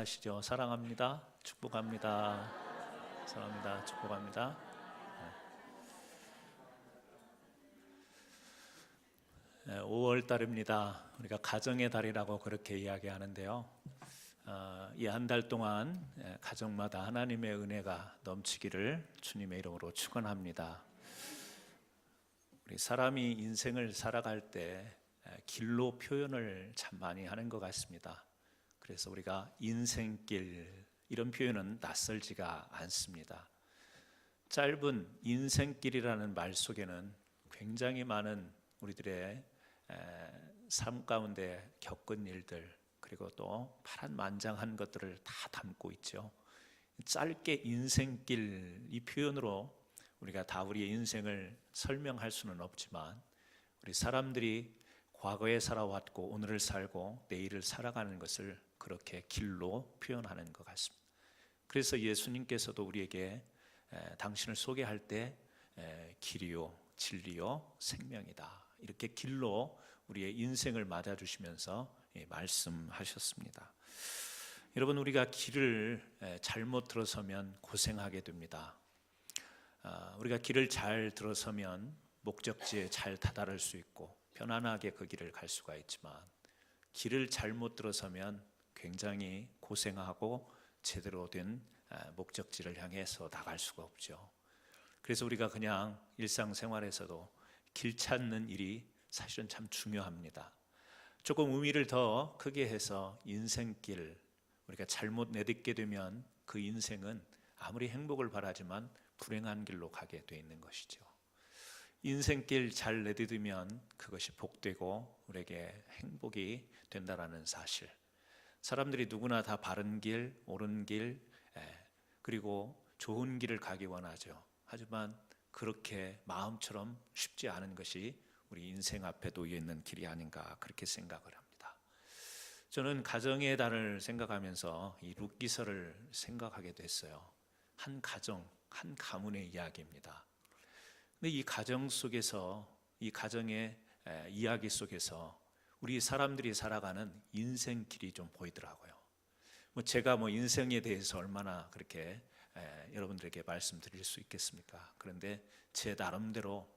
기억나시죠? 사랑합니다. 축복합니다. 사랑합니다. 축복합니다. 5월 달입니다. 우리가 가정의 달이라고 그렇게 이야기하는데요. 이 한 달 동안 가정마다 하나님의 은혜가 넘치기를 주님의 이름으로 축원합니다. 우리 사람이 인생을 살아갈 때 길로 표현을 참 많이 하는 것 같습니다. 그래서 우리가 인생길 이런 표현은 낯설지가 않습니다. 짧은 인생길이라는 말 속에는 굉장히 많은 우리들의 삶 가운데 겪은 일들, 그리고 또 파란만장한 것들을 다 담고 있죠. 짧게 인생길 이 표현으로 우리가 다 우리의 인생을 설명할 수는 없지만, 우리 사람들이 과거에 살아왔고 오늘을 살고 내일을 살아가는 것을 그렇게 길로 표현하는 것 같습니다. 그래서 예수님께서도 우리에게 당신을 소개할 때 길이요 진리요 생명이다, 이렇게 길로 우리의 인생을 맞아주시면서 말씀하셨습니다. 여러분, 우리가 길을 잘못 들어서면 고생하게 됩니다. 우리가 길을 잘 들어서면 목적지에 잘 다다를 수 있고 편안하게 그 길을 갈 수가 있지만, 길을 잘못 들어서면 굉장히 고생하고 제대로 된 목적지를 향해서 나갈 수가 없죠. 그래서 우리가 그냥 일상생활에서도 길 찾는 일이 사실은 참 중요합니다. 조금 의미를 더 크게 해서 인생길, 우리가 잘못 내딛게 되면 그 인생은 아무리 행복을 바라지만 불행한 길로 가게 돼 있는 것이죠. 인생길 잘 내딛으면 그것이 복되고 우리에게 행복이 된다라는 사실, 사람들이 누구나 다 바른 길, 옳은 길, 그리고 좋은 길을 가기 원하죠. 하지만 그렇게 마음처럼 쉽지 않은 것이 우리 인생 앞에 놓여 있는 길이 아닌가, 그렇게 생각을 합니다. 저는 가정의 달을 생각하면서 이 룻기서를 생각하게 됐어요. 한 가정, 한 가문의 이야기입니다. 근데 이 가정 속에서, 이 가정의 이야기 속에서 우리 사람들이 살아가는 인생길이 좀 보이더라고요. 제가 인생에 대해서 얼마나 그렇게 여러분들에게 말씀드릴 수 있겠습니까? 그런데 제 나름대로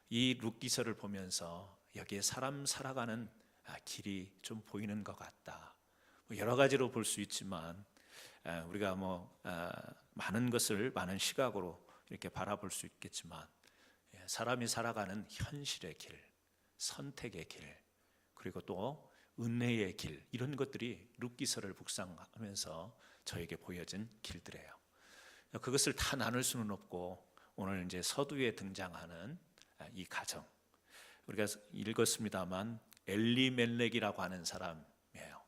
이 룻기서를 보면서 여기에 사람 살아가는 길이 좀 보이는 것 같다. 여러 가지로 볼 수 있지만 우리가 많은 것을 많은 시각으로 이렇게 바라볼 수 있겠지만, 사람이 살아가는 현실의 길, 선택의 길, 그리고 또 은혜의 길, 이런 것들이 룻기서를 묵상하면서 저에게 보여진 길들이에요. 그것을 다 나눌 수는 없고, 오늘 이제 서두에 등장하는 이 가정, 우리가 읽었습니다만 엘리멜렉이라고 하는 사람이에요.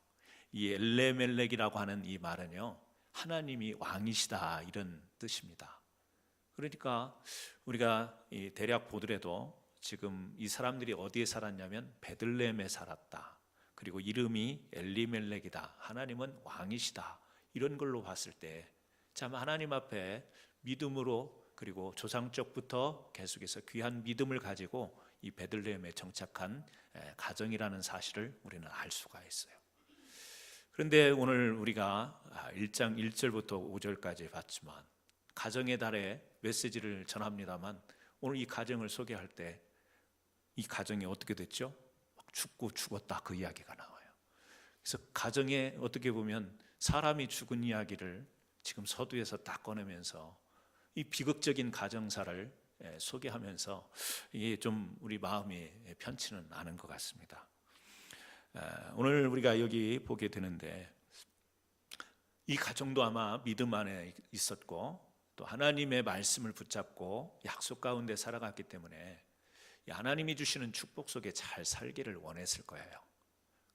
이 엘리멜렉이라고 하는 이 말은요, 하나님이 왕이시다, 이런 뜻입니다. 그러니까 우리가 대략 보더라도 지금 이 사람들이 어디에 살았냐면 베들레헴에 살았다, 그리고 이름이 엘리멜렉이다, 하나님은 왕이시다, 이런 걸로 봤을 때 참 하나님 앞에 믿음으로, 그리고 조상적부터 계속해서 귀한 믿음을 가지고 이 베들레헴에 정착한 가정이라는 사실을 우리는 알 수가 있어요. 그런데 오늘 우리가 1장 1절부터 5절까지 봤지만 가정의 달에 메시지를 전합니다만, 오늘 이 가정을 소개할 때 이 가정이 어떻게 됐죠? 죽고 죽었다, 그 이야기가 나와요. 그래서 가정에 어떻게 보면 사람이 죽은 이야기를 지금 서두에서 딱 꺼내면서 이 비극적인 가정사를 소개하면서 이게 좀 우리 마음이 편치는 않은 것 같습니다. 오늘 우리가 여기 보게 되는데, 이 가정도 아마 믿음 안에 있었고 또 하나님의 말씀을 붙잡고 약속 가운데 살아갔기 때문에 하나님이 주시는 축복 속에 잘 살기를 원했을 거예요.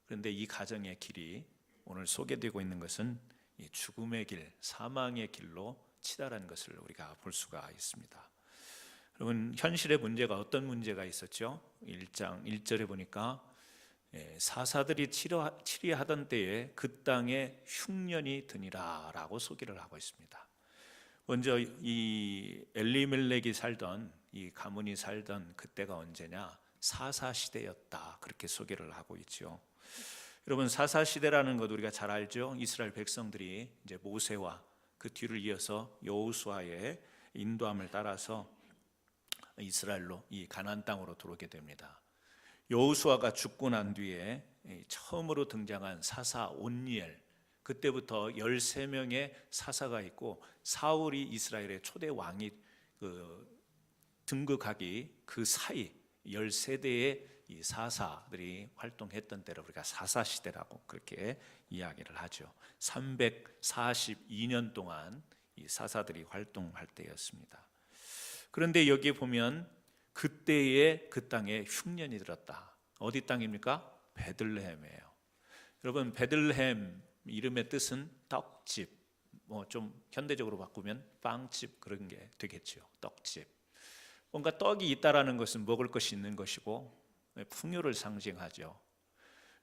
그런데 이 가정의 길이 오늘 소개되고 있는 것은 이 죽음의 길, 사망의 길로 치달은 것을 우리가 볼 수가 있습니다. 여러분, 현실의 문제가 어떤 문제가 있었죠? 1장 1절에 보니까 사사들이 치리하던 때에 그 땅에 흉년이 드니라 라고 소개를 하고 있습니다. 먼저 이 엘리멜렉이 살던, 이 가문이 살던 그때가 언제냐? 사사시대였다, 그렇게 소개를 하고 있죠. 여러분, 사사 시대라는 것 우리가 잘 알죠. 이스라엘 백성들이 이제 모세와 그 뒤를 이어서 여호수아의 인도함을 따라서 이스라엘로 이 가나안 땅으로 들어오게 됩니다. 여호수아가 죽고 난 뒤에 처음으로 등장한 사사 온니엘, 그때부터 13명의 사사가 있고 사울이 이스라엘의 초대 왕이 등극하기 그 사이 13대의 이 사사들이 활동했던 때를 우리가 사사시대라고 그렇게 이야기를 하죠. 342년 동안 이 사사들이 활동할 때였습니다. 그런데 여기에 보면 그때에 그 땅에 흉년이 들었다. 어디 땅입니까? 베들레헴이에요. 여러분, 베들레헴 이름의 뜻은 떡집, 뭐 좀 현대적으로 바꾸면 빵집, 그런 게 되겠죠. 떡집. 뭔가 떡이 있다라는 것은 먹을 것이 있는 것이고 풍요를 상징하죠.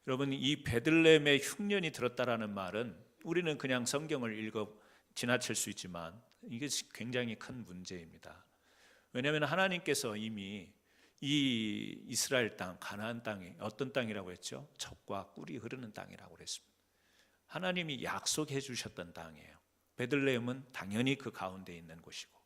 여러분, 이 베들레헴에 흉년이 들었다라는 말은 우리는 그냥 성경을 읽어 지나칠 수 있지만 이게 굉장히 큰 문제입니다. 왜냐하면 하나님께서 이미 이 이스라엘 땅, 가나안 땅이 어떤 땅이라고 했죠? 젖과 꿀이 흐르는 땅이라고 그랬습니다. 하나님이 약속해 주셨던 땅이에요. 베들레헴은 당연히 그 가운데 있는 곳이고,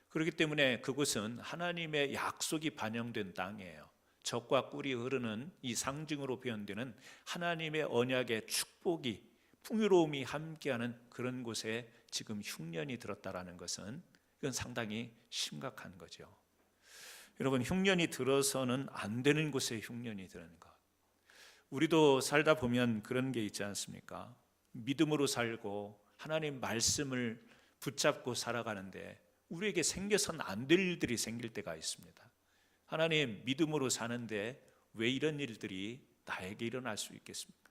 그렇기 때문에 그곳은 하나님의 약속이 반영된 땅이에요. 젖과 꿀이 흐르는 이 상징으로 표현되는 하나님의 언약의 축복이, 풍요로움이 함께하는 그런 곳에 지금 흉년이 들었다라는 것은 이건 상당히 심각한 거죠. 여러분, 흉년이 들어서는 안 되는 곳에 흉년이 드는 것, 우리도 살다 보면 그런 게 있지 않습니까? 믿음으로 살고 하나님 말씀을 붙잡고 살아가는데 우리에게 생겨서는 안 될 일들이 생길 때가 있습니다. 하나님, 믿음으로 사는데 왜 이런 일들이 나에게 일어날 수 있겠습니까?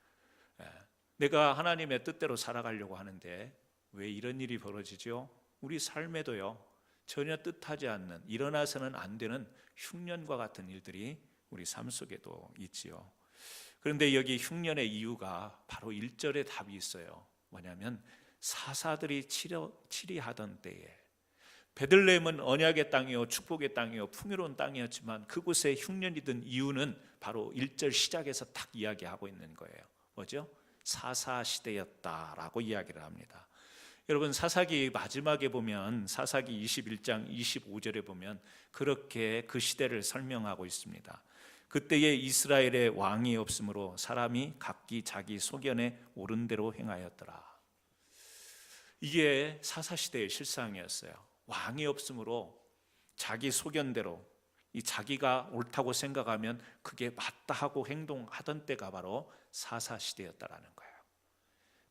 내가 하나님의 뜻대로 살아가려고 하는데 왜 이런 일이 벌어지죠? 우리 삶에도요, 전혀 뜻하지 않는, 일어나서는 안 되는 흉년과 같은 일들이 우리 삶 속에도 있지요. 그런데 여기 흉년의 이유가 바로 1절에 답이 있어요. 뭐냐면 사사들이 치리하던 때에, 베들레헴은 언약의 땅이요 축복의 땅이요 풍요로운 땅이었지만 그곳에 흉년이 든 이유는 바로 1절 시작에서 딱 이야기하고 있는 거예요. 뭐죠? 사사시대였다라고 이야기를 합니다. 여러분, 사사기 마지막에 보면, 사사기 21장 25절에 보면 그렇게 그 시대를 설명하고 있습니다. 그때에 이스라엘의 왕이 없으므로 사람이 각기 자기 소견에 옳은 대로 행하였더라. 이게 사사시대의 실상이었어요. 왕이 없으므로 자기 소견대로, 이 자기가 옳다고 생각하면 그게 맞다 하고 행동하던 때가 바로 사사시대였다라는 거예요.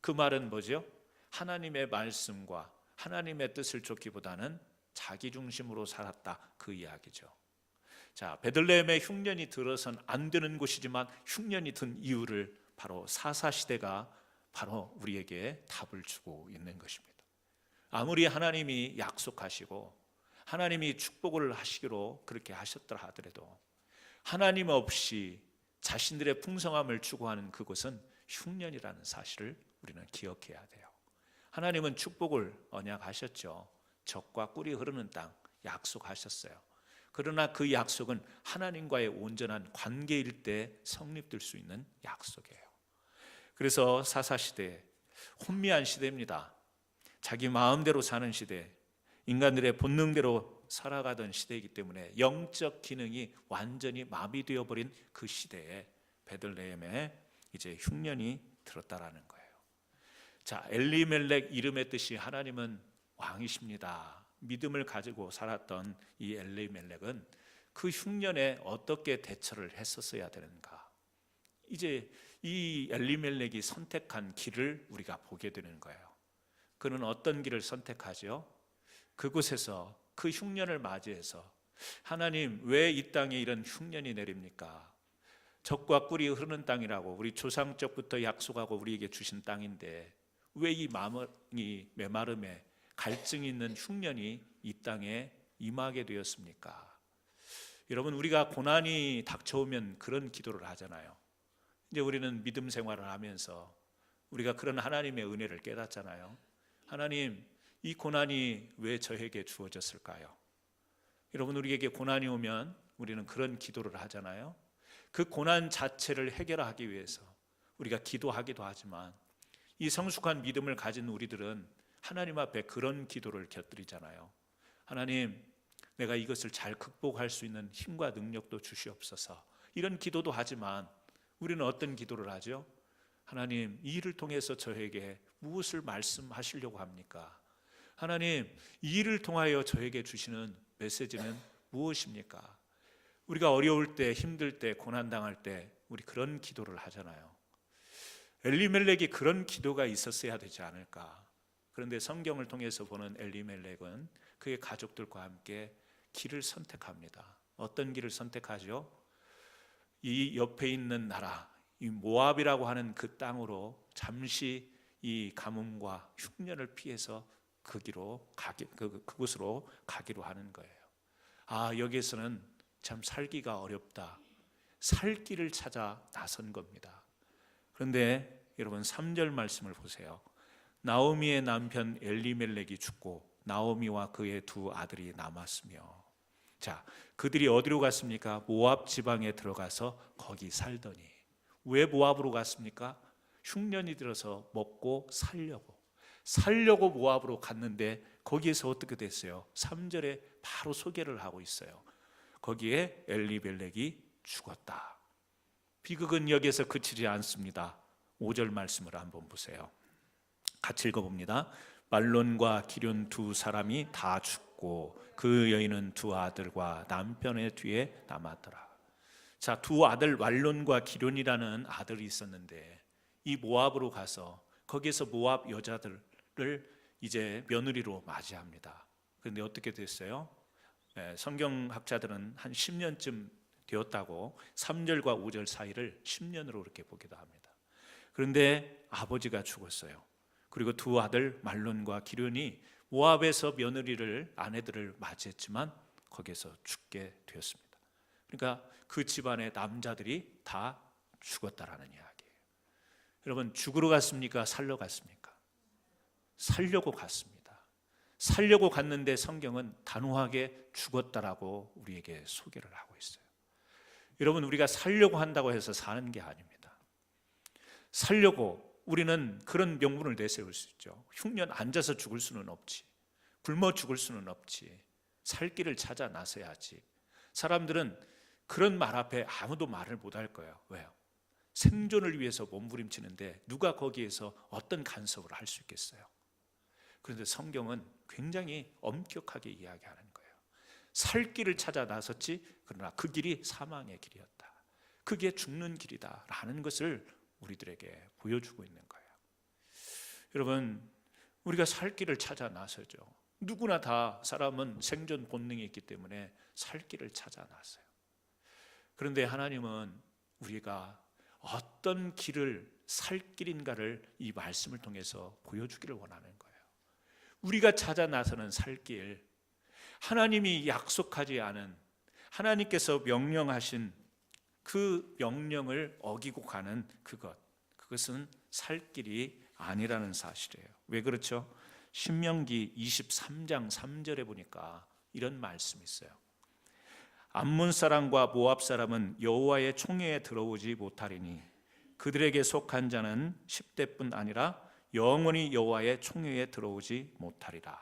그 말은 뭐죠? 하나님의 말씀과 하나님의 뜻을 쫓기보다는 자기 중심으로 살았다, 그 이야기죠. 자, 베들레헴에 흉년이 들어선 안 되는 곳이지만 흉년이 든 이유를 바로 사사시대가 바로 우리에게 답을 주고 있는 것입니다. 아무리 하나님이 약속하시고 하나님이 축복을 하시기로 그렇게 하셨더라 하더라도 하나님 없이 자신들의 풍성함을 추구하는 그곳은 흉년이라는 사실을 우리는 기억해야 돼요. 하나님은 축복을 언약하셨죠. 젖과 꿀이 흐르는 땅 약속하셨어요. 그러나 그 약속은 하나님과의 온전한 관계일 때 성립될 수 있는 약속이에요. 그래서 사사시대, 혼미한 시대입니다. 자기 마음대로 사는 시대, 인간들의 본능대로 살아가던 시대이기 때문에 영적 기능이 완전히 마비되어 버린 그 시대에 베들레헴에 이제 흉년이 들었다라는 거예요. 자, 엘리멜렉 이름의 뜻이 하나님은 왕이십니다. 믿음을 가지고 살았던 이 엘리멜렉은 그 흉년에 어떻게 대처를 했었어야 되는가? 이제 이 엘리멜렉이 선택한 길을 우리가 보게 되는 거예요. 그는 어떤 길을 선택하죠? 그곳에서 그 흉년을 맞이해서 하나님, 왜 이 땅에 이런 흉년이 내립니까? 젖과 꿀이 흐르는 땅이라고 우리 조상적부터 약속하고 우리에게 주신 땅인데 왜 이 마음이 메마름에 갈증이 있는 흉년이 이 땅에 임하게 되었습니까? 여러분, 우리가 고난이 닥쳐오면 그런 기도를 하잖아요. 이제 우리는 믿음 생활을 하면서 우리가 그런 하나님의 은혜를 깨닫잖아요. 하나님, 이 고난이 왜 저에게 주어졌을까요? 여러분, 우리에게 고난이 오면 우리는 그런 기도를 하잖아요. 그 고난 자체를 해결하기 위해서 우리가 기도하기도 하지만 이 성숙한 믿음을 가진 우리들은 하나님 앞에 그런 기도를 곁들이잖아요. 하나님, 내가 이것을 잘 극복할 수 있는 힘과 능력도 주시옵소서. 이런 기도도 하지만 우리는 어떤 기도를 하죠? 하나님, 이 일을 통해서 저에게 무엇을 말씀하시려고 합니까? 하나님, 이 일을 통하여 저에게 주시는 메시지는 무엇입니까? 우리가 어려울 때, 힘들 때, 고난당할 때 우리 그런 기도를 하잖아요. 엘리멜렉이 그런 기도가 있었어야 되지 않을까? 그런데 성경을 통해서 보는 엘리멜렉은 그의 가족들과 함께 길을 선택합니다. 어떤 길을 선택하죠? 이 옆에 있는 나라, 이 모압이라고 하는 그 땅으로 잠시 이 가뭄과 흉년을 피해서 그곳으로 가기로 하는 거예요. 여기에서는 참 살기가 어렵다. 살 길을 찾아 나선 겁니다. 그런데 여러분 3절 말씀을 보세요. 나오미의 남편 엘리멜렉이 죽고 나오미와 그의 두 아들이 남았으며, 자, 그들이 어디로 갔습니까? 모압 지방에 들어가서 거기 살더니. 왜 모압으로 갔습니까? 흉년이 들어서 먹고 살려고 모압으로 갔는데 거기에서 어떻게 됐어요? 3절에 바로 소개를 하고 있어요. 거기에 엘리멜렉이 죽었다. 비극은 여기에서 그치지 않습니다. 5절 말씀을 한번 보세요. 같이 읽어봅니다. 말론과 기럨 두 사람이 다 죽고 그 여인은 두 아들과 남편의 뒤에 남았더라. 자, 두 아들 말론과 기럨이라는 아들이 있었는데 이 모압으로 가서 거기에서 모압 여자들을 이제 며느리로 맞이합니다. 그런데 어떻게 됐어요? 성경학자들은 한 10년쯤 되었다고 3절과 5절 사이를 10년으로 이렇게 보기도 합니다. 그런데 아버지가 죽었어요. 그리고 두 아들 말론과 기럨이 모압에서 아내들을 맞이했지만 거기에서 죽게 되었습니다. 그러니까 그 집안의 남자들이 다 죽었다라는 이야기예요. 여러분, 죽으러 갔습니까? 살러 갔습니까? 살려고 갔습니다. 살려고 갔는데 성경은 단호하게 죽었다라고 우리에게 소개를 하고 있어요. 여러분, 우리가 살려고 한다고 해서 사는 게 아닙니다. 살려고 우리는 그런 명분을 내세울 수 있죠. 흉년 앉아서 죽을 수는 없지. 굶어 죽을 수는 없지. 살 길을 찾아 나서야지. 사람들은 그런 말 앞에 아무도 말을 못할 거예요. 왜요? 생존을 위해서 몸부림치는데 누가 거기에서 어떤 간섭을 할 수 있겠어요? 그런데 성경은 굉장히 엄격하게 이야기하는 거예요. 살 길을 찾아 나섰지, 그러나 그 길이 사망의 길이었다. 그게 죽는 길이다 라는 것을 우리들에게 보여주고 있는 거예요. 여러분, 우리가 살 길을 찾아 나서죠. 누구나 다 사람은 생존 본능이 있기 때문에 살 길을 찾아 나서요. 그런데 하나님은 우리가 어떤 길을 살 길인가를 이 말씀을 통해서 보여주기를 원하는 거예요. 우리가 찾아 나서는 살 길, 하나님이 약속하지 않은, 하나님께서 명령하신 그 명령을 어기고 가는 그것은 살 길이 아니라는 사실이에요. 왜 그렇죠? 신명기 23장 3절에 보니까 이런 말씀이 있어요. 암몬 사람과 모압 사람은 여호와의 총회에 들어오지 못하리니 그들에게 속한 자는 10대뿐 아니라 영원히 여호와의 총회에 들어오지 못하리라.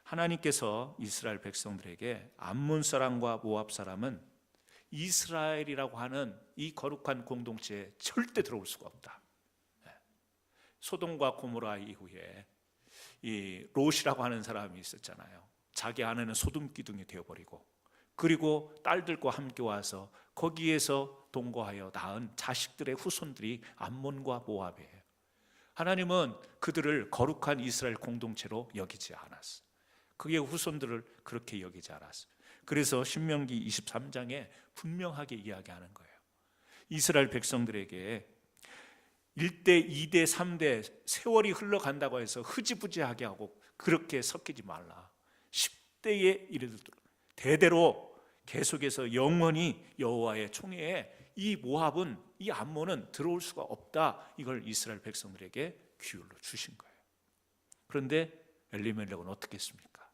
하나님께서 이스라엘 백성들에게 암몬 사람과 모압 사람은 이스라엘이라고 하는 이 거룩한 공동체에 절대 들어올 수가 없다. 소돔과 고모라 이후에 이 롯이라고 하는 사람이 있었잖아요. 자기 아내는 소돔 기둥이 되어버리고, 그리고 딸들과 함께 와서 거기에서 동거하여 낳은 자식들의 후손들이 암몬과 모압이에요. 하나님은 그들을 거룩한 이스라엘 공동체로 여기지 않았어요. 그의 후손들을 그렇게 여기지 않았어요. 그래서 신명기 23장에 분명하게 이야기하는 거예요. 이스라엘 백성들에게 1대, 2대, 3대 세월이 흘러간다고 해서 흐지부지하게 하고 그렇게 섞이지 말라. 10대에 이르도록 대대로 계속해서 영원히 여호와의 총회에 이 모압은, 이 암몬은 들어올 수가 없다. 이걸 이스라엘 백성들에게 규율로 주신 거예요. 그런데 엘리멜렉은 어떻게 했습니까?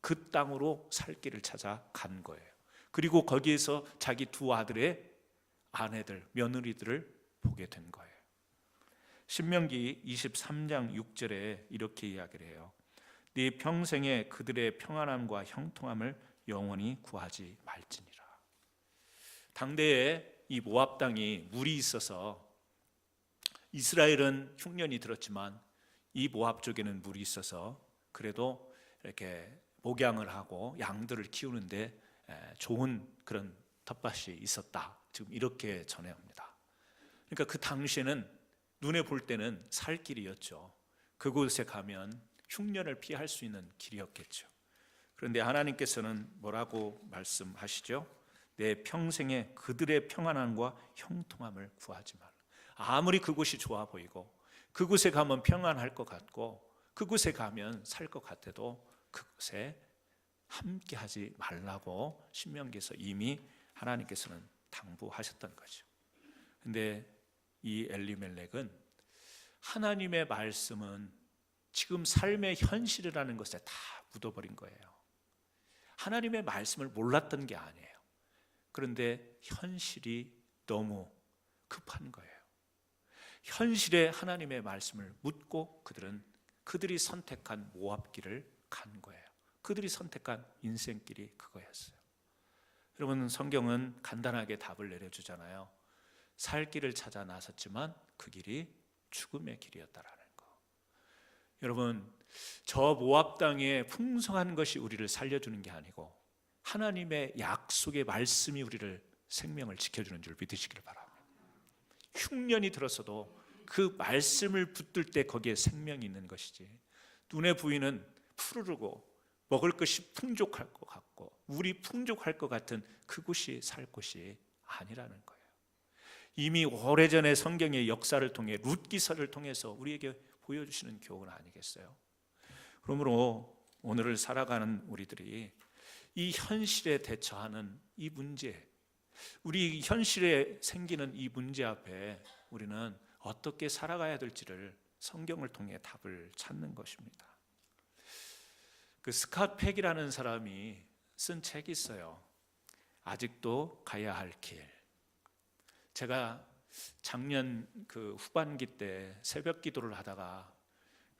그 땅으로 살 길을 찾아 간 거예요. 그리고 거기에서 자기 두 아들의 아내들, 며느리들을 보게 된 거예요. 신명기 23장 6절에 이렇게 이야기를 해요. 네 평생에 그들의 평안함과 형통함을 영원히 구하지 말지니라. 당대에 이 모압 땅이 물이 있어서 이스라엘은 흉년이 들었지만 이 모압 쪽에는 물이 있어서 그래도 이렇게 목양을 하고 양들을 키우는데 좋은 그런 텃밭이 있었다. 지금 이렇게 전해옵니다. 그러니까 그 당시에는 눈에 볼 때는 살 길이었죠. 그곳에 가면 흉년을 피할 수 있는 길이었겠죠. 그런데 하나님께서는 뭐라고 말씀하시죠? 내 평생에 그들의 평안함과 형통함을 구하지 말라. 아무리 그곳이 좋아 보이고 그곳에 가면 평안할 것 같고 그곳에 가면 살 것 같아도 그곳에 함께하지 말라고 신명기에서 이미 하나님께서는 당부하셨던 거죠. 근데 이 엘리멜렉은 하나님의 말씀은 지금 삶의 현실이라는 것에 다 묻어버린 거예요. 하나님의 말씀을 몰랐던 게 아니에요. 그런데 현실이 너무 급한 거예요. 현실에 하나님의 말씀을 묻고 그들이 선택한 모압길을 간 거예요. 그들이 선택한 인생길이 그거였어요. 여러분, 성경은 간단하게 답을 내려주잖아요. 살 길을 찾아 나섰지만 그 길이 죽음의 길이었다라는 거. 여러분, 저 모압 땅에 풍성한 것이 우리를 살려주는 게 아니고 하나님의 약속의 말씀이 우리를 생명을 지켜주는 줄 믿으시기를 바랍니다. 흉년이 들었어도 그 말씀을 붙들 때 거기에 생명이 있는 것이지, 눈에 보이는 푸르르고 먹을 것이 풍족할 것 같고 물이 풍족할 것 같은 그곳이 살 곳이 아니라는 거예요. 이미 오래전에 성경의 역사를 통해 룻기서를 통해서 우리에게 보여주시는 교훈 아니겠어요? 그러므로 오늘을 살아가는 우리들이 이 현실에 대처하는 이 문제, 우리 현실에 생기는 이 문제 앞에 우리는 어떻게 살아가야 될지를 성경을 통해 답을 찾는 것입니다. 그 스캇 팩이라는 사람이 쓴 책이 있어요. 아직도 가야 할 길. 제가 작년 그 후반기 때 새벽 기도를 하다가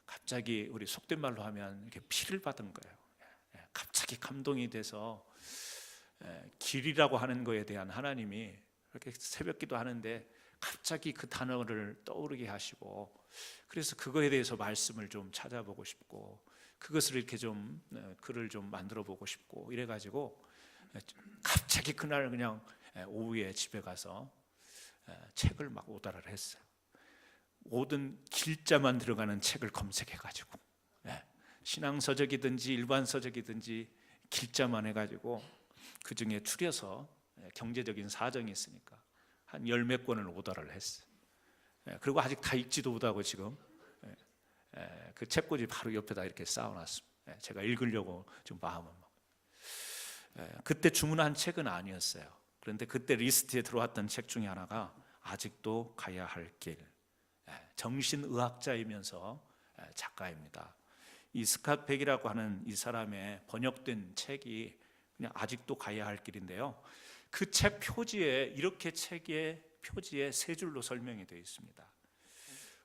갑자기 우리 속된 말로 하면 이렇게 피를 받은 거예요. 갑자기 감동이 돼서 길이라고 하는 거에 대한 하나님이 이렇게 새벽 기도 하는데 갑자기 그 단어를 떠오르게 하시고, 그래서 그거에 대해서 말씀을 좀 찾아보고 싶고 그것을 이렇게 좀 글을 좀 만들어 보고 싶고 이래가지고 갑자기 그날 그냥 오후에 집에 가서 책을 막 오달을 했어요. 모든 길자만 들어가는 책을 검색해가지고 신앙서적이든지 일반 서적이든지 길자만 해가지고 그 중에 추려서 경제적인 사정이 있으니까 한 10몇 권을 오달을 했어요. 그리고 아직 다 읽지도 못하고 지금 그 책꽂이 바로 옆에다 이렇게 쌓아놨습니다. 제가 읽으려고 지금 마음은 그때 주문한 책은 아니었어요. 그런데 그때 리스트에 들어왔던 책 중에 하나가 아직도 가야 할 길. 정신의학자이면서 작가입니다. 이 스캇 팩이라고 하는 이 사람의 번역된 책이 그냥 아직도 가야 할 길인데요. 그 책 표지에 이렇게 책의 표지에 세 줄로 설명이 되어 있습니다.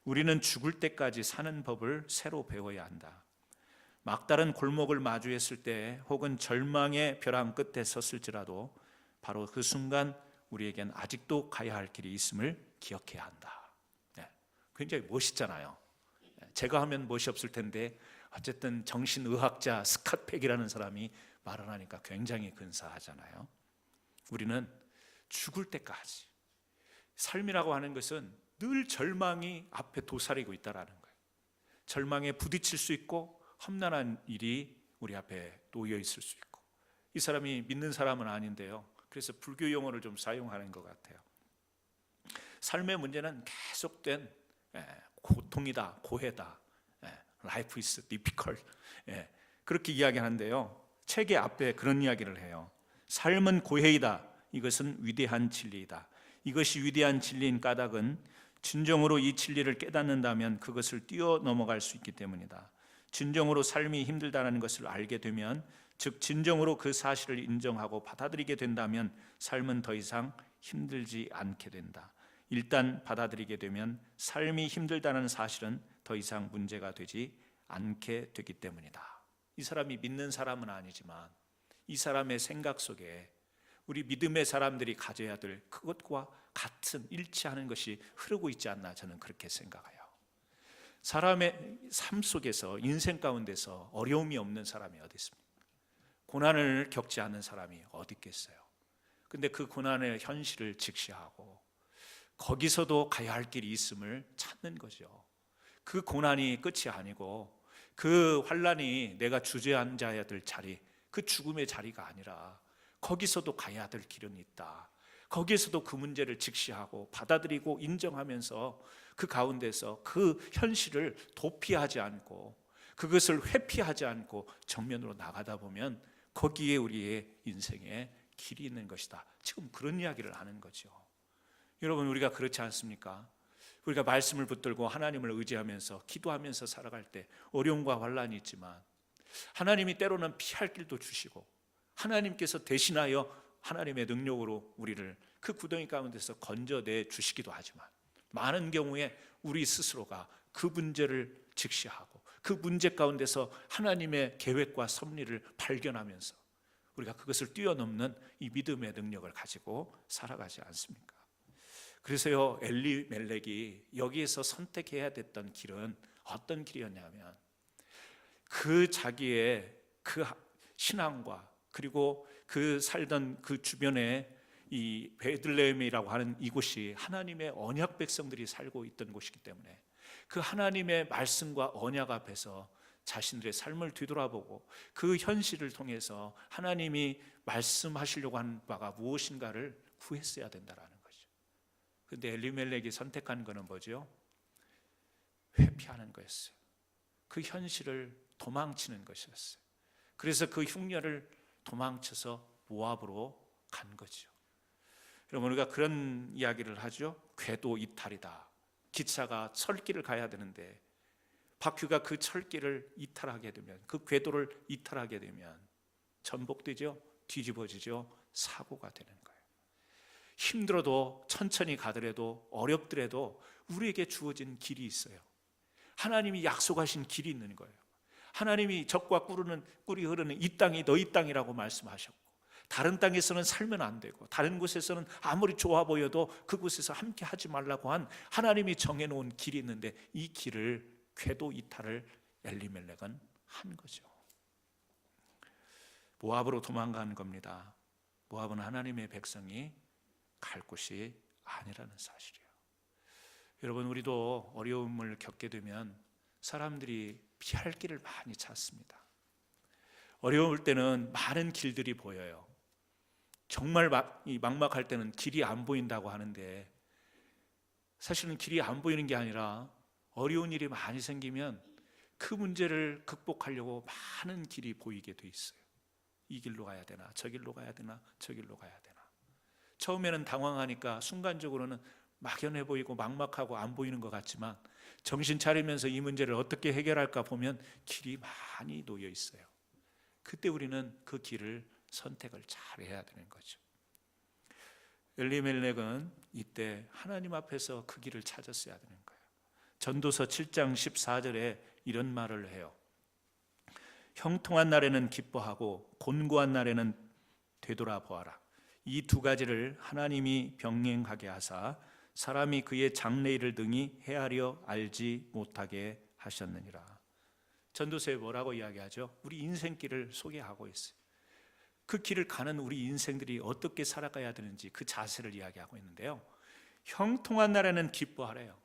우리는 죽을 때까지 사는 법을 새로 배워야 한다. 막다른 골목을 마주했을 때 혹은 절망의 벼랑 끝에 섰을지라도 바로 그 순간 우리에겐 아직도 가야 할 길이 있음을 기억해야 한다. 굉장히 멋있잖아요. 제가 하면 멋이 없을 텐데 어쨌든 정신의학자 스캇 팩이라는 사람이 말을 하니까 굉장히 근사하잖아요. 우리는 죽을 때까지, 삶이라고 하는 것은 늘 절망이 앞에 도사리고 있다라는 거예요. 절망에 부딪힐 수 있고 험난한 일이 우리 앞에 놓여 있을 수 있고. 이 사람이 믿는 사람은 아닌데요, 그래서 불교 용어를 좀 사용하는 것 같아요. 삶의 문제는 계속된 고통이다, 고해다. Life is difficult. 그렇게 이야기하는데요, 책의 앞에 그런 이야기를 해요. 삶은 고해이다. 이것은 위대한 진리이다. 이것이 위대한 진리인 까닭은 진정으로 이 진리를 깨닫는다면 그것을 뛰어넘어갈 수 있기 때문이다. 진정으로 삶이 힘들다는 것을 알게 되면, 즉 진정으로 그 사실을 인정하고 받아들이게 된다면 삶은 더 이상 힘들지 않게 된다. 일단 받아들이게 되면 삶이 힘들다는 사실은 더 이상 문제가 되지 않게 되기 때문이다. 이 사람이 믿는 사람은 아니지만 이 사람의 생각 속에 우리 믿음의 사람들이 가져야 될 그것과 같은 일치하는 것이 흐르고 있지 않나, 저는 그렇게 생각해요. 사람의 삶 속에서, 인생 가운데서 어려움이 없는 사람이 어디 있습니까? 고난을 겪지 않는 사람이 어디 있겠어요? 근데 그 고난의 현실을 직시하고 거기서도 가야 할 길이 있음을 찾는 거죠. 그 고난이 끝이 아니고 그 환난이 내가 주저앉아야 될 자리, 그 죽음의 자리가 아니라 거기서도 가야 될 길은 있다. 거기에서도 그 문제를 직시하고 받아들이고 인정하면서 그 가운데서 그 현실을 도피하지 않고 그것을 회피하지 않고 정면으로 나가다 보면 거기에 우리의 인생에 길이 있는 것이다. 지금 그런 이야기를 하는 거죠. 여러분, 우리가 그렇지 않습니까? 우리가 말씀을 붙들고 하나님을 의지하면서 기도하면서 살아갈 때 어려움과 환난이 있지만 하나님이 때로는 피할 길도 주시고 하나님께서 대신하여 하나님의 능력으로 우리를 그 구덩이 가운데서 건져내 주시기도 하지만 많은 경우에 우리 스스로가 그 문제를 직시하고 그 문제 가운데서 하나님의 계획과 섭리를 발견하면서 우리가 그것을 뛰어넘는 이 믿음의 능력을 가지고 살아가지 않습니까? 그래서요, 엘리멜렉이 여기에서 선택해야 됐던 길은 어떤 길이었냐면 그 자기의 그 신앙과 그리고 그 살던 그 주변에 이 베들레헴이라고 하는 이곳이 하나님의 언약 백성들이 살고 있던 곳이기 때문에 그 하나님의 말씀과 언약 앞에서 자신들의 삶을 뒤돌아보고 그 현실을 통해서 하나님이 말씀하시려고 하는 바가 무엇인가를 구했어야 된다라는 거죠. 그런데 엘리멜렉이 선택한 것은 뭐죠? 회피하는 거였어요. 그 현실을 도망치는 것이었어요. 그래서 그 흉년을 도망쳐서 모압으로 간 거죠. 여러분, 우리가 그런 이야기를 하죠. 궤도 이탈이다. 기차가 철길을 가야 되는데 바퀴가 그 철길을 이탈하게 되면, 그 궤도를 이탈하게 되면 전복되죠. 뒤집어지죠. 사고가 되는 거예요. 힘들어도 천천히 가더라도 어렵더라도 우리에게 주어진 길이 있어요. 하나님이 약속하신 길이 있는 거예요. 하나님이 젖과 꿀이 흐르는 이 땅이 너희 땅이라고 말씀하셨고 다른 땅에서는 살면 안 되고 다른 곳에서는 아무리 좋아 보여도 그곳에서 함께 하지 말라고 한 하나님이 정해놓은 길이 있는데 이 길을 궤도 이탈을 엘리멜렉은 한 거죠. 모압으로 도망가는 겁니다. 모압은 하나님의 백성이 갈 곳이 아니라는 사실이에요. 여러분, 우리도 어려움을 겪게 되면 사람들이 피할 길을 많이 찾습니다. 어려울 때는 많은 길들이 보여요. 정말 막막할 때는 길이 안 보인다고 하는데 사실은 길이 안 보이는 게 아니라 어려운 일이 많이 생기면 그 문제를 극복하려고 많은 길이 보이게 돼 있어요. 이 길로 가야 되나, 저 길로 가야 되나, 저 길로 가야 되나. 처음에는 당황하니까 순간적으로는 막연해 보이고 막막하고 안 보이는 것 같지만 정신 차리면서 이 문제를 어떻게 해결할까 보면 길이 많이 놓여 있어요. 그때 우리는 그 길을 선택을 잘 해야 되는 거죠. 엘리멜렉은 이때 하나님 앞에서 그 길을 찾았어야 되는 거예요. 전도서 7장 14절에 이런 말을 해요. 형통한 날에는 기뻐하고 곤고한 날에는 되돌아보아라. 이 두 가지를 하나님이 병행하게 하사 사람이 그의 장래일을 등이 헤아려 알지 못하게 하셨느니라. 전도서에 뭐라고 이야기하죠? 우리 인생길을 소개하고 있어요. 그 길을 가는 우리 인생들이 어떻게 살아가야 되는지 그 자세를 이야기하고 있는데요. 형통한 날에는 기뻐하래요.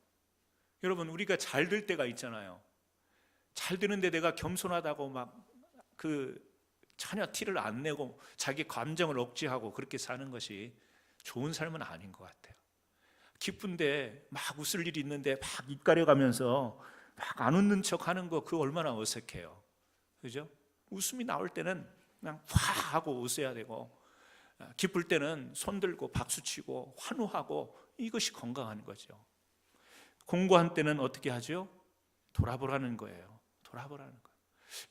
여러분, 우리가 잘 될 때가 있잖아요. 잘 되는데 내가 겸손하다고 막 전혀 티를 안 내고 자기 감정을 억제하고 그렇게 사는 것이 좋은 삶은 아닌 것 같아요. 기쁜데 막 웃을 일이 있는데 막 입 가려가면서 막 안 웃는 척 하는 거, 그거 얼마나 어색해요. 그죠? 웃음이 나올 때는 그냥 화 하고 웃어야 되고 기쁠 때는 손 들고 박수 치고 환호하고 이것이 건강한 거죠. 공고한 때는 어떻게 하죠? 돌아보라는 거예요. 돌아보라는 거예요.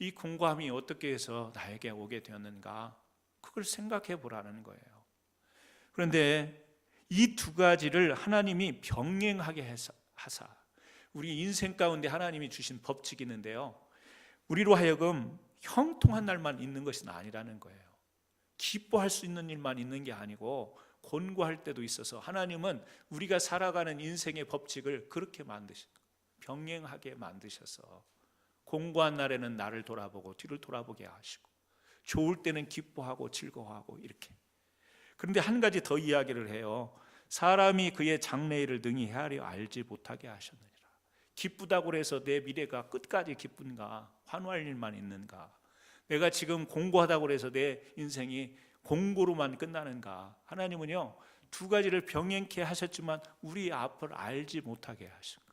이 공고함이 어떻게 해서 나에게 오게 되었는가, 그걸 생각해 보라는 거예요. 그런데 이 두 가지를 하나님이 병행하게 하사 우리 인생 가운데 하나님이 주신 법칙이 있는데요, 우리로 하여금 형통한 날만 있는 것은 아니라는 거예요. 기뻐할 수 있는 일만 있는 게 아니고 곤고할 때도 있어서 하나님은 우리가 살아가는 인생의 법칙을 그렇게 병행하게 만드셔서 공고한 날에는 나를 돌아보고 뒤를 돌아보게 하시고 좋을 때는 기뻐하고 즐거워하고 이렇게. 그런데 한 가지 더 이야기를 해요. 사람이 그의 장래일을 능히 헤아려 알지 못하게 하셨느니라. 기쁘다고 해서 내 미래가 끝까지 기쁜가? 환호할 일만 있는가? 내가 지금 공고하다고 해서 내 인생이 공고로만 끝나는가? 하나님은요, 두 가지를 병행케 하셨지만 우리 앞을 알지 못하게 하신 거예요.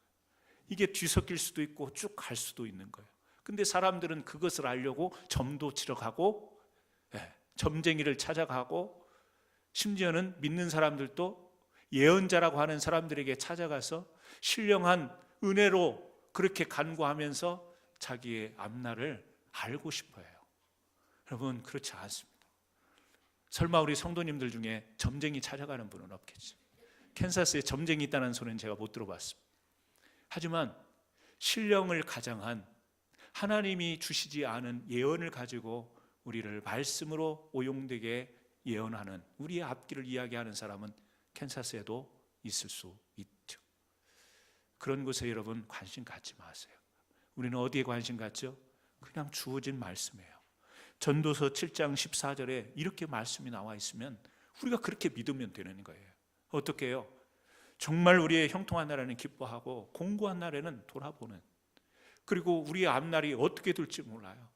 이게 뒤섞일 수도 있고 쭉 갈 수도 있는 거예요. 근데 사람들은 그것을 알려고 점도 치러 가고, 점쟁이를 찾아가고, 심지어는 믿는 사람들도 예언자라고 하는 사람들에게 찾아가서 신령한 은혜로 그렇게 간구하면서 자기의 앞날을 알고 싶어해요. 여러분, 그렇지 않습니다. 설마 우리 성도님들 중에 점쟁이 찾아가는 분은 없겠죠. 캔사스에 점쟁이 있다는 소리는 제가 못 들어봤습니다. 하지만 신령을 가장한 하나님이 주시지 않은 예언을 가지고 우리를 말씀으로 오용되게 예언하는, 우리의 앞길을 이야기하는 사람은 캔사스에도 있을 수 있죠. 그런 곳에 여러분 관심 갖지 마세요. 우리는 어디에 관심 갖죠? 그냥 주어진 말씀이에요. 전도서 7장 14절에 이렇게 말씀이 나와 있으면 우리가 그렇게 믿으면 되는 거예요. 어떻게 해요? 정말 우리의 형통한 날에는 기뻐하고 공고한 날에는 돌아보는, 그리고 우리의 앞날이 어떻게 될지 몰라요.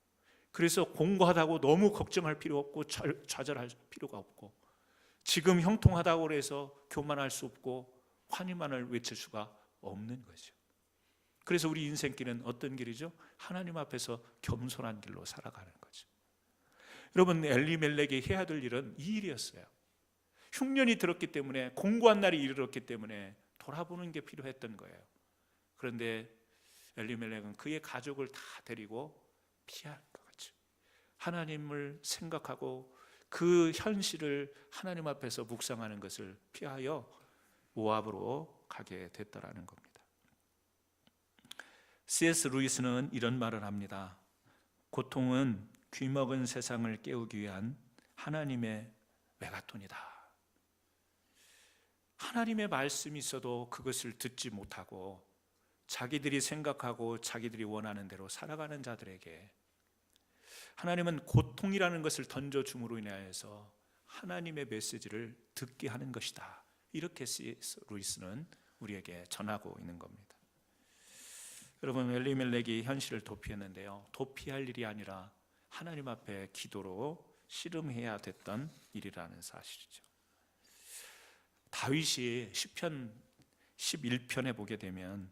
그래서 공고하다고 너무 걱정할 필요 없고 좌절할 필요가 없고, 지금 형통하다고 해서 교만할 수 없고 환희만을 외칠 수가 없는 거죠. 그래서 우리 인생길은 어떤 길이죠? 하나님 앞에서 겸손한 길로 살아가는 거죠. 여러분, 엘리멜렉이 해야 될 일은 이 일이었어요. 흉년이 들었기 때문에, 공고한 날이 이르렀기 때문에 돌아보는 게 필요했던 거예요. 그런데 엘리멜렉은 그의 가족을 다 데리고 피할 것 같죠. 하나님을 생각하고 그 현실을 하나님 앞에서 묵상하는 것을 피하여 모압으로 가게 됐다라는 겁니다. C.S. 루이스는 이런 말을 합니다. 고통은 귀먹은 세상을 깨우기 위한 하나님의 메가톤이다. 하나님의 말씀이 있어도 그것을 듣지 못하고 자기들이 생각하고 자기들이 원하는 대로 살아가는 자들에게 하나님은 고통이라는 것을 던져줌으로 인하여서 하나님의 메시지를 듣게 하는 것이다. 이렇게 C.S. 루이스는 우리에게 전하고 있는 겁니다. 여러분, 엘리멜렉이 현실을 도피했는데요, 도피할 일이 아니라 하나님 앞에 기도로 씨름해야 됐던 일이라는 사실이죠. 다윗이 시편 11편에 보게 되면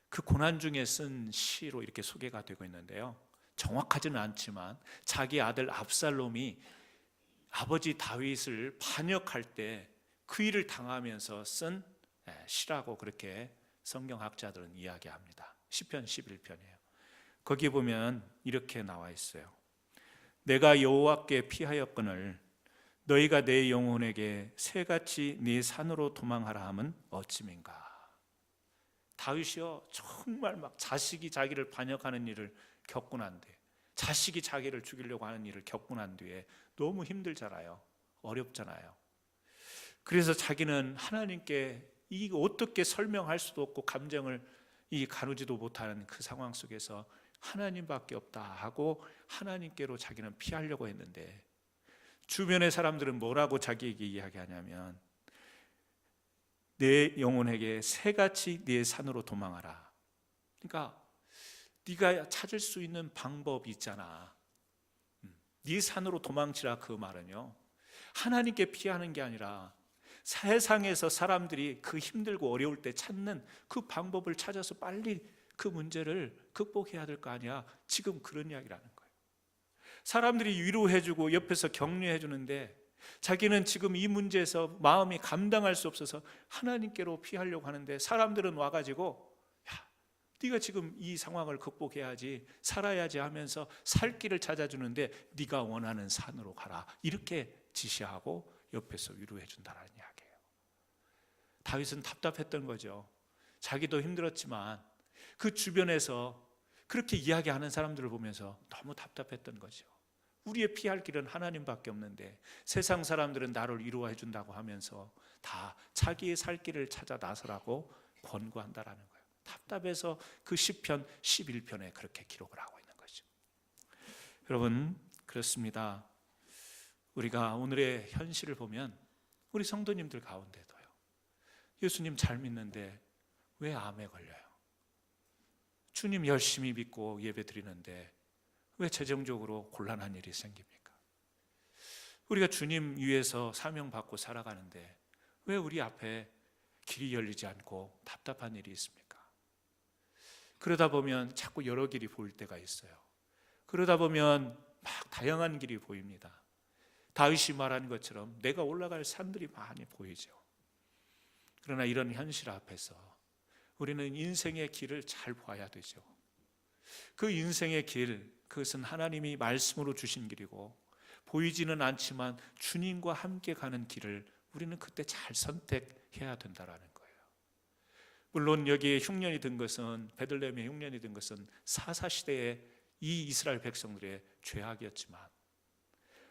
그 고난 중에 쓴 시로 이렇게 소개가 되고 있는데요, 정확하지는 않지만 자기 아들 압살롬이 아버지 다윗을 반역할 때 그 일을 당하면서 쓴 시라고 그렇게 성경학자들은 이야기합니다. 시편 11편이에요. 거기 보면 이렇게 나와 있어요. 내가 여호와께 피하였거늘 너희가 내 영혼에게 새같이 네 산으로 도망하라 함은 어찌민가. 다윗이요, 정말 막 자식이 자기를 반역하는 일을 겪고 난 뒤에, 자식이 자기를 죽이려고 하는 일을 겪고 난 뒤에 너무 힘들잖아요. 어렵잖아요. 그래서 자기는 하나님께 이거 어떻게 설명할 수도 없고 감정을 가누지도 못하는 그 상황 속에서 하나님밖에 없다 하고 하나님께로 자기는 피하려고 했는데, 주변의 사람들은 뭐라고 자기에게 이야기하냐면 내 영혼에게 새같이 네 산으로 도망하라. 그러니까 네가 찾을 수 있는 방법이 있잖아. 네 산으로 도망치라. 그 말은요, 하나님께 피하는 게 아니라 세상에서 사람들이 그 힘들고 어려울 때 찾는 그 방법을 찾아서 빨리 그 문제를 극복해야 될 거 아니야. 지금 그런 이야기라는 거예요. 사람들이 위로해주고 옆에서 격려해주는데 자기는 지금 이 문제에서 마음이 감당할 수 없어서 하나님께로 피하려고 하는데, 사람들은 와가지고 야, 네가 지금 이 상황을 극복해야지, 살아야지 하면서 살 길을 찾아주는데 네가 원하는 산으로 가라, 이렇게 지시하고 옆에서 위로해 준다는 이야기예요. 다윗은 답답했던 거죠. 자기도 힘들었지만 그 주변에서 그렇게 이야기하는 사람들을 보면서 너무 답답했던 거죠. 우리의 피할 길은 하나님밖에 없는데 세상 사람들은 나를 위로해 준다고 하면서 다 자기의 살 길을 찾아 나서라고 권고한다라는 거예요. 답답해서 그 시편 11편에 그렇게 기록을 하고 있는 거죠. 여러분, 그렇습니다. 우리가 오늘의 현실을 보면 우리 성도님들 가운데도요, 예수님 잘 믿는데 왜 암에 걸려요? 주님 열심히 믿고 예배 드리는데 왜 재정적으로 곤란한 일이 생깁니까? 우리가 주님 위해서 사명받고 살아가는데 왜 우리 앞에 길이 열리지 않고 답답한 일이 있습니까? 그러다 보면 자꾸 여러 길이 보일 때가 있어요. 그러다 보면 막 다양한 길이 보입니다. 다윗이 말한 것처럼 내가 올라갈 산들이 많이 보이죠. 그러나 이런 현실 앞에서 우리는 인생의 길을 잘 봐야 되죠. 그 인생의 길, 그것은 하나님이 말씀으로 주신 길이고 보이지는 않지만 주님과 함께 가는 길을 우리는 그때 잘 선택해야 된다라는 거예요. 물론 여기에 흉년이 든 것은, 베들레헴에 흉년이 든 것은 사사시대의 이 이스라엘 백성들의 죄악이었지만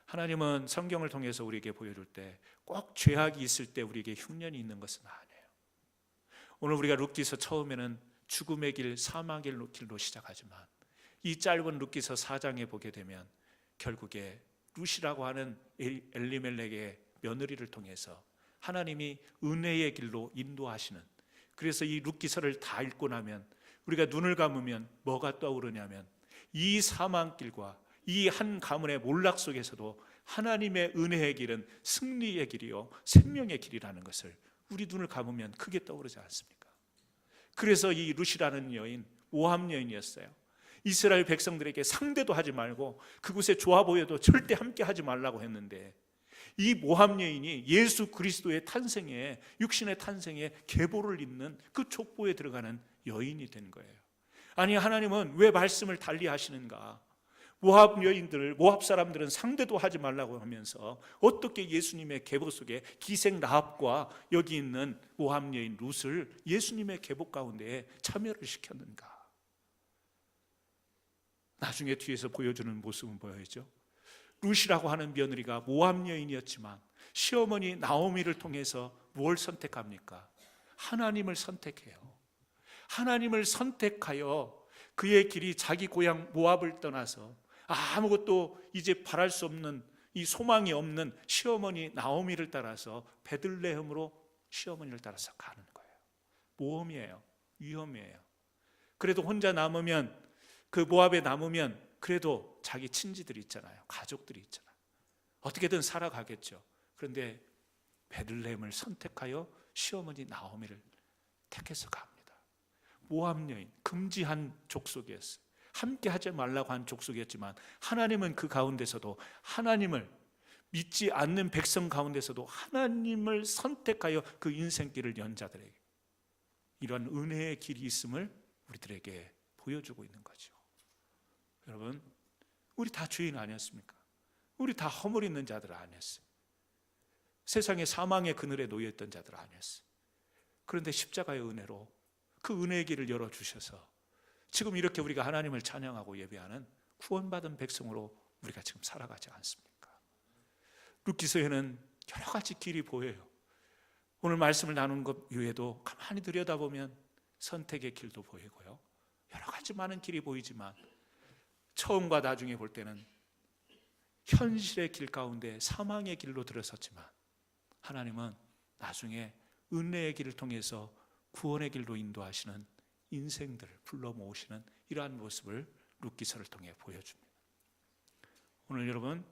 하나님은 성경을 통해서 우리에게 보여줄 때 꼭 죄악이 있을 때 우리에게 흉년이 있는 것은 아니에요. 오늘 우리가 룻기서 처음에는 죽음의 길, 사망의 길로 시작하지만 이 짧은 룻기서 4장에 보게 되면 결국에 룻이라고 하는 엘리멜렉의 며느리를 통해서 하나님이 은혜의 길로 인도하시는, 그래서 이 룻기서를 다 읽고 나면 우리가 눈을 감으면 뭐가 떠오르냐면 이 사망길과 이 한 가문의 몰락 속에서도 하나님의 은혜의 길은 승리의 길이요 생명의 길이라는 것을 우리 눈을 감으면 크게 떠오르지 않습니까? 그래서 이 룻이라는 여인, 모함 여인이었어요. 이스라엘 백성들에게 상대도 하지 말고 그곳에 좋아 보여도 절대 함께 하지 말라고 했는데 이 모함 여인이 예수 그리스도의 탄생에, 육신의 탄생에 계보를 잇는 그 족보에 들어가는 여인이 된 거예요. 아니, 하나님은 왜 말씀을 달리 하시는가? 모압 여인들을, 모압 사람들은 상대도 하지 말라고 하면서 어떻게 예수님의 계보 속에 기생 라합과 여기 있는 모압 여인 룻을 예수님의 계보 가운데 참여를 시켰는가? 나중에 뒤에서 보여주는 모습은 뭐였죠? 룻이라고 하는 며느리가 모압 여인이었지만 시어머니 나오미를 통해서 뭘 선택합니까? 하나님을 선택해요. 하나님을 선택하여 그의 길이 자기 고향 모압을 떠나서 아무것도 이제 바랄 수 없는, 이 소망이 없는 시어머니 나오미를 따라서 베들레헴으로 시어머니를 따라서 가는 거예요. 모험이에요. 위험이에요. 그래도 혼자 남으면, 그 모압에 남으면 그래도 자기 친지들이 있잖아요. 가족들이 있잖아요. 어떻게든 살아가겠죠. 그런데 베들레헴을 선택하여 시어머니 나오미를 택해서 갑니다. 모압 여인, 금지한 족속이었어요. 함께 하지 말라고 한 족속이었지만 하나님은 그 가운데서도, 하나님을 믿지 않는 백성 가운데서도 하나님을 선택하여 그 인생길을 연 자들에게 이러한 은혜의 길이 있음을 우리들에게 보여주고 있는 거죠. 여러분, 우리 다 죄인 아니었습니까? 우리 다 허물 있는 자들 아니었어요. 세상의 사망의 그늘에 놓여있던 자들 아니었어요. 그런데 십자가의 은혜로 그 은혜의 길을 열어주셔서 지금 이렇게 우리가 하나님을 찬양하고 예배하는 구원받은 백성으로 우리가 지금 살아가지 않습니까? 룻기서에는 여러 가지 길이 보여요. 오늘 말씀을 나눈 것 외에도 가만히 들여다보면 선택의 길도 보이고요, 여러 가지 많은 길이 보이지만 처음과 나중에 볼 때는 현실의 길 가운데 사망의 길로 들어섰지만 하나님은 나중에 은혜의 길을 통해서 구원의 길로 인도하시는 인생들을 불러 모으시는 이러한 모습을 룻기서를 통해 보여줍니다. 오늘 여러분,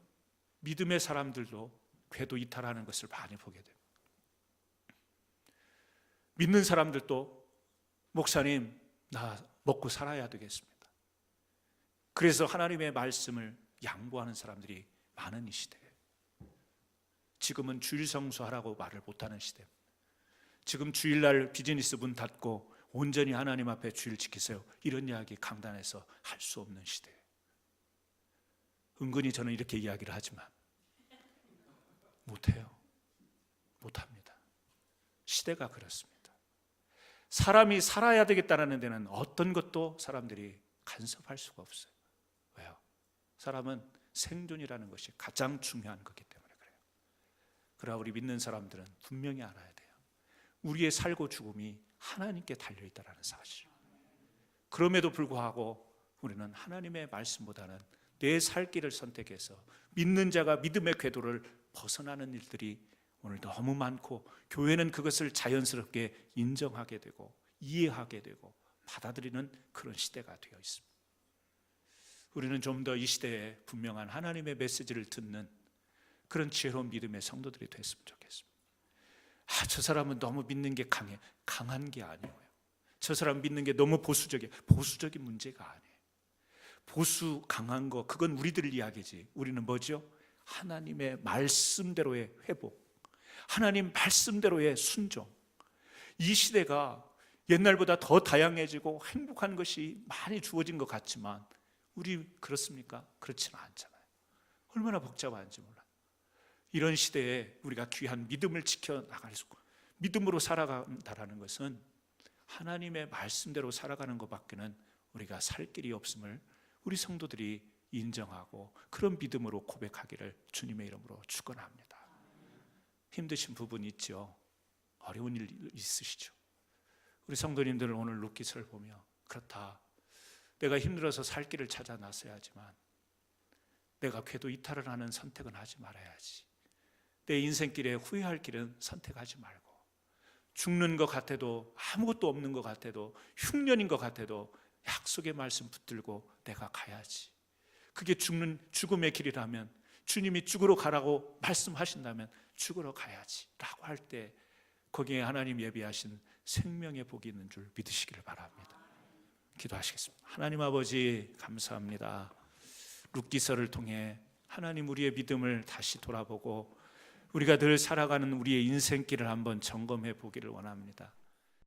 믿음의 사람들도 궤도 이탈하는 것을 많이 보게 됩니다. 믿는 사람들도 목사님, 나 먹고 살아야 되겠습니다. 그래서 하나님의 말씀을 양보하는 사람들이 많은 이 시대에, 지금은 주일 성수하라고 말을 못하는 시대입니다. 지금 주일날 비즈니스 문 닫고 온전히 하나님 앞에 주일 지키세요, 이런 이야기 강단에서 할 수 없는 시대. 은근히 저는 이렇게 이야기를 하지만 못해요. 못합니다. 시대가 그렇습니다. 사람이 살아야 되겠다는 데는 어떤 것도 사람들이 간섭할 수가 없어요. 왜요? 사람은 생존이라는 것이 가장 중요한 거기 때문에 그래요. 그러나 우리 믿는 사람들은 분명히 알아야 돼요. 우리의 살고 죽음이 하나님께 달려있다는 사실. 그럼에도 불구하고 우리는 하나님의 말씀보다는 내 살 길을 선택해서 믿는 자가 믿음의 궤도를 벗어나는 일들이 오늘 너무 많고, 교회는 그것을 자연스럽게 인정하게 되고 이해하게 되고 받아들이는 그런 시대가 되어 있습니다. 우리는 좀 더 이 시대에 분명한 하나님의 메시지를 듣는 그런 지혜로운 믿음의 성도들이 됐으면 좋겠습니다. 저 사람은 너무 믿는 게 강한 게 아니에요. 저 사람 믿는 게 너무 보수적인 문제가 아니에요. 보수 강한 거, 그건 우리들 이야기지. 우리는 뭐죠? 하나님의 말씀대로의 회복, 하나님 말씀대로의 순종. 이 시대가 옛날보다 더 다양해지고 행복한 것이 많이 주어진 것 같지만 우리 그렇습니까? 그렇지는 않잖아요. 얼마나 복잡한지 몰라요. 이런 시대에 우리가 귀한 믿음을 지켜나갈 수, 믿음으로 살아간다는 것은 하나님의 말씀대로 살아가는 것밖에는 우리가 살 길이 없음을 우리 성도들이 인정하고 그런 믿음으로 고백하기를 주님의 이름으로 축원합니다. 힘드신 부분 있죠? 어려운 일 있으시죠? 우리 성도님들은 오늘 룻기서를 보며, 그렇다, 내가 힘들어서 살 길을 찾아 나서야지만 내가 궤도 이탈을 하는 선택은 하지 말아야지. 내 인생길에 후회할 길은 선택하지 말고, 죽는 것 같아도, 아무것도 없는 것 같아도, 흉년인 것 같아도 약속의 말씀 붙들고 내가 가야지. 그게 죽음의 길이라면, 주님이 죽으러 가라고 말씀하신다면 죽으러 가야지 라고 할 때 거기에 하나님 예비하신 생명의 복이 있는 줄 믿으시기를 바랍니다. 기도하시겠습니다. 하나님 아버지, 감사합니다. 룻기서를 통해 하나님 우리의 믿음을 다시 돌아보고 우리가 늘 살아가는 우리의 인생길을 한번 점검해 보기를 원합니다.